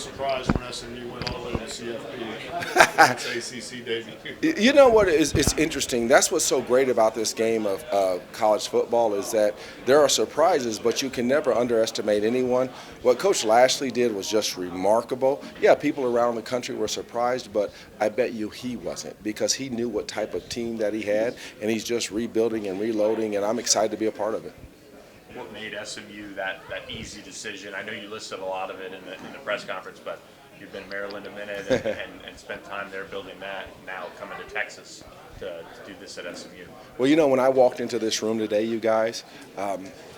surprised when SMU went all the way to CFP. It's ACC debut. You know what is it's interesting. That's what's so great about this game of college football is that there are surprises, but you can never underestimate anyone. What Coach Lashley did was just remarkable. Yeah, people around the country were surprised, but I bet you he wasn't because he knew what type of team that he had, and he's just rebuilding and reloading, and I'm excited to be a part of it. What made SMU that easy decision? I know you listed a lot of it in the press conference, but you've been in Maryland a minute and spent time there building that. Now coming to Texas to do this at SMU. Well, you know, when I walked into this room today, you guys,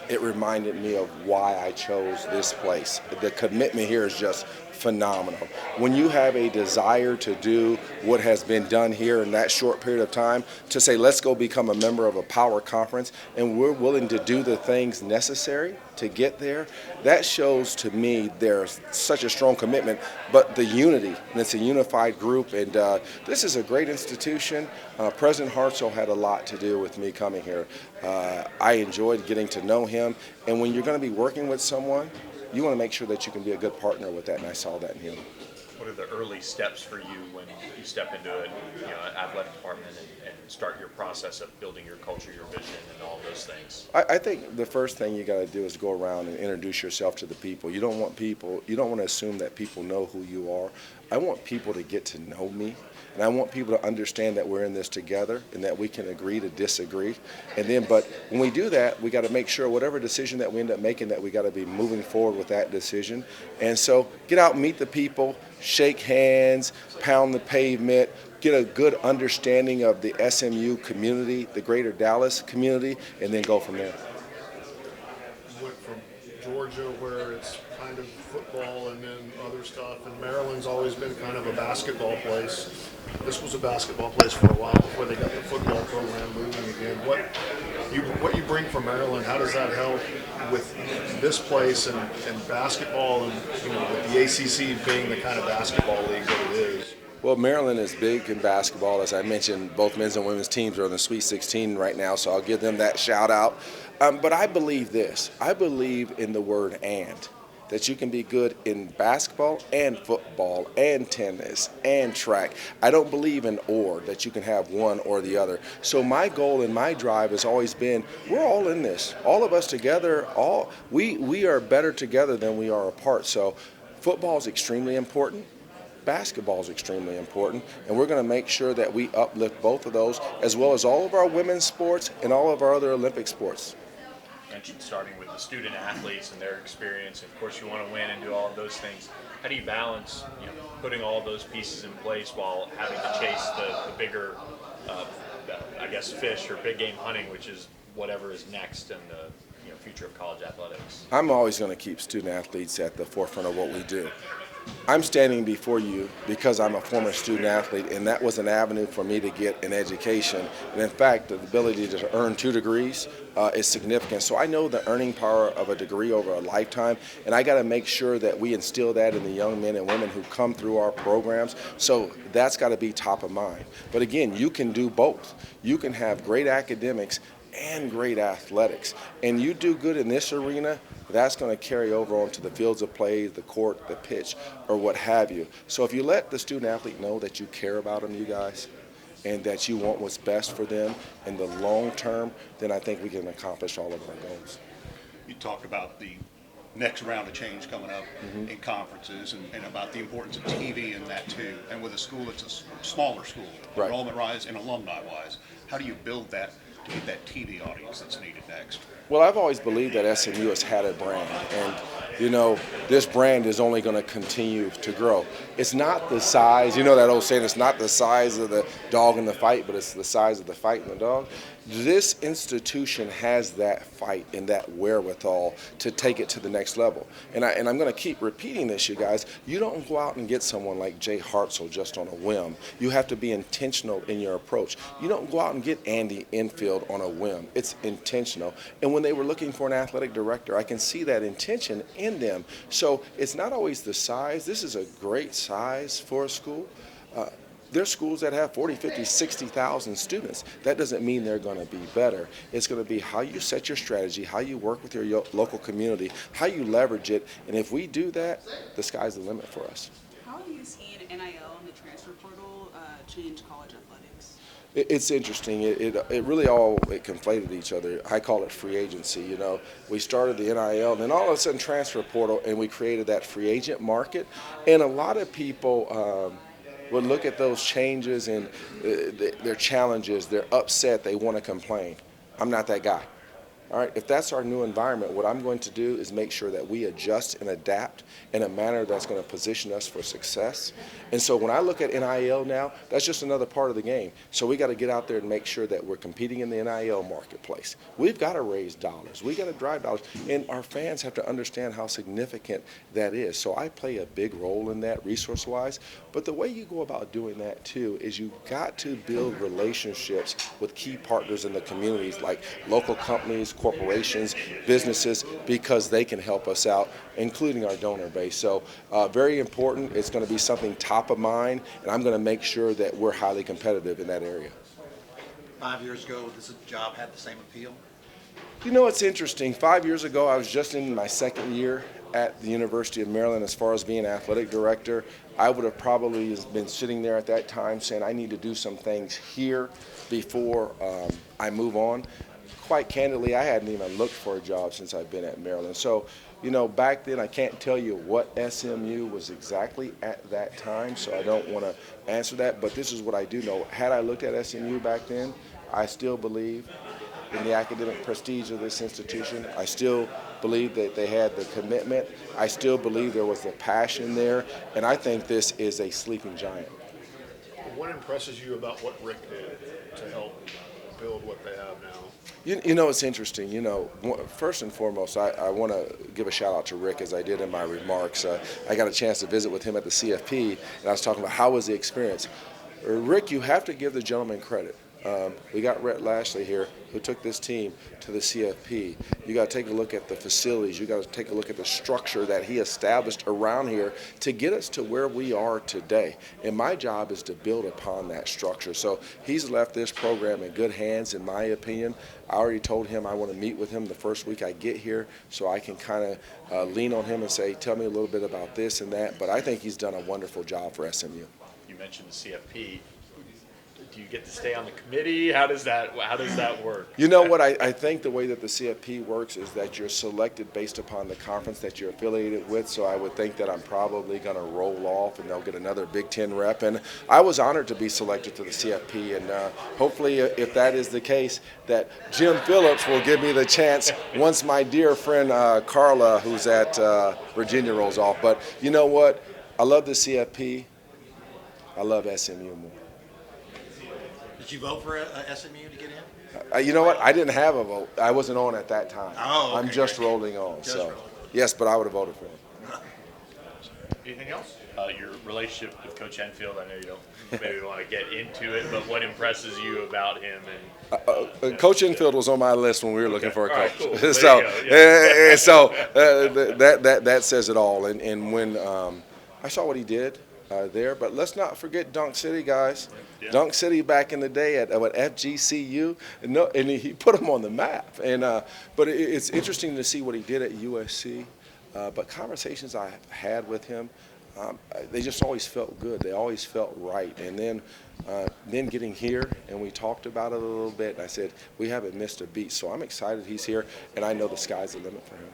it reminded me of why I chose this place. The commitment here is just phenomenal. When you have a desire to do what has been done here in that short period of time, to say, let's go become a member of a power conference, and we're willing to do the things necessary to get there, that shows to me there's such a strong commitment, but the unity, and it's a unified group, and this is a great institution. President Hartzell had a lot to do with me coming here. I enjoyed getting to know him, and when you're going to be working with someone, you want to make sure that you can be a good partner with that, and I saw that in him. What are the early steps for you when you step into an athletic department and start your process of building your culture, your vision, and all those things? I think the first thing you got to do is go around and introduce yourself to the people. You don't want to assume that people know who you are. I want people to get to know me, and I want people to understand that we're in this together and that we can agree to disagree. But when we do that, we got to make sure whatever decision that we end up making, that we got to be moving forward with that decision. And so get out and meet the people, shake hands, pound the pavement, get a good understanding of the SMU community, the greater Dallas community, and then go from there. You went from Georgia, where it's kind of football and then other stuff, and Maryland's always been kind of a basketball place. This was a basketball place for a while before they got the football program moving again. What you bring from Maryland, how does that help with this place and basketball, and with the ACC being the kind of basketball league that it is? Well, Maryland is big in basketball. As I mentioned, both men's and women's teams are in the Sweet 16 right now, so I'll give them that shout out. But I believe this. I believe in the word "and." That you can be good in basketball and football and tennis and track. I don't believe in or, that you can have one or the other. So my goal and my drive has always been, we're all in this. All of us together, we are better together than we are apart. So football is extremely important. Basketball is extremely important, and we're going to make sure that we uplift both of those, as well as all of our women's sports and all of our other Olympic sports. Mentioned starting with the student athletes and their experience. Of course, you want to win and do all of those things. How do you balance, putting all those pieces in place while having to chase the bigger, fish or big game hunting, which is whatever is next in the future of college athletics? I'm always going to keep student athletes at the forefront of what we do. I'm standing before you because I'm a former student athlete, and that was an avenue for me to get an education. And in fact, the ability to earn 2 degrees is significant. So I know the earning power of a degree over a lifetime, and I got to make sure that we instill that in the young men and women who come through our programs. So that's got to be top of mind. But again, you can do both. You can have great academics and great athletics. And you do good in this arena, that's going to carry over onto the fields of play, the court, the pitch, or what have you. So if you let the student athlete know that you care about them, you guys, and that you want what's best for them in the long term, then I think we can accomplish all of our goals. You talked about the next round of change coming up in conferences and about the importance of TV in that too. And with a school that's a smaller school, right, enrollment-wise and alumni-wise, how do you build that to get that TV audience that's needed next? Well, I've always believed that SMU has had a brand, and this brand is only going to continue to grow. It's not the size, that old saying, it's not the size of the dog in the fight, but it's the size of the fight in the dog. This institution has that fight and that wherewithal to take it to the next level. And I'm going to keep repeating this, you guys. You don't go out and get someone like Jay Hartzell just on a whim. You have to be intentional in your approach. You don't go out and get Andy Enfield on a whim. It's intentional. And when they were looking for an athletic director, I can see that intention in them. So it's not always the size. This is a great size for a school. There's schools that have 40, 50, 60,000 students. That doesn't mean they're going to be better. It's going to be how you set your strategy, how you work with your local community, how you leverage it. And if we do that, the sky's the limit for us. How have you seen NIL and the transfer portal change college athletics? It's interesting. It really all conflated each other. I call it free agency. You know, we started the NIL, and then all of a sudden transfer portal, and we created that free agent market. And a lot of people would look at those changes and their challenges. They're upset. They want to complain. I'm not that guy. All right, if that's our new environment, what I'm going to do is make sure that we adjust and adapt in a manner that's going to position us for success. And so when I look at NIL now, that's just another part of the game. So we got to get out there and make sure that we're competing in the NIL marketplace. We've got to raise dollars. We got to drive dollars. And our fans have to understand how significant that is. So I play a big role in that resource-wise. But the way you go about doing that, too, is you've got to build relationships with key partners in the communities, like local companies, corporations, businesses, because they can help us out, including our donor base. So very important. It's going to be something top of mind, and I'm going to make sure that we're highly competitive in that area. 5 years ago, this job had the same appeal? You know, it's interesting. 5 years ago, I was just in my second year at the University of Maryland as far as being athletic director. I would have probably been sitting there at that time saying I need to do some things here before I move on. Quite candidly, I hadn't even looked for a job since I've been at Maryland. So, you know, back then I can't tell you what SMU was exactly at that time, so I don't want to answer that. But this is what I do know. Had I looked at SMU back then, I still believe in the academic prestige of this institution. I still believe that they had the commitment. I still believe there was the passion there. And I think this is a sleeping giant. What impresses you about what Rick did to help build what they have now? You know, it's interesting. You know, first and foremost, I want to give a shout out to Rick, as I did in my remarks. I got a chance to visit with him at the CFP, and I was talking about how was the experience. Rick, you have to give the gentleman credit. We got Rhett Lashley here, who took this team to the CFP. You got to take a look at the facilities. You got to take a look at the structure that he established around here to get us to where we are today. And my job is to build upon that structure. So he's left this program in good hands, in my opinion. I already told him I want to meet with him the first week I get here so I can kind of lean on him and say, tell me a little bit about this and that. But I think he's done a wonderful job for SMU. You mentioned the CFP. Do you get to stay on the committee? How does that work? You know what? I think the way that the CFP works is that you're selected based upon the conference that you're affiliated with. So I would think that I'm probably going to roll off and they'll get another Big Ten rep. And I was honored to be selected to the CFP. And hopefully, if that is the case, that Jim Phillips will give me the chance once my dear friend Carla, who's at Virginia, rolls off. But you know what? I love the CFP. I love SMU more. Did you vote for SMU to get in? You know what? I didn't have a vote. I wasn't on at that time. Oh, okay. I'm just rolling on. Just so, rolling. yes, but I would have voted for him. Anything else? Your relationship with Coach Enfield, I know you don't maybe want to get into it, but what impresses you about him? And Coach Enfield was on my list when we were looking for a All coach. right, cool. There So, you go. Yeah. that says it all. And when I saw what he did there, but let's not forget Dunk City, guys. Yeah. Dunk City back in the day at FGCU, and he put them on the map. And but it's interesting to see what he did at USC. But conversations I had with him, they just always felt good. They always felt right. And then getting here, and we talked about it a little bit, and I said, we haven't missed a beat. So I'm excited he's here, and I know the sky's the limit for him.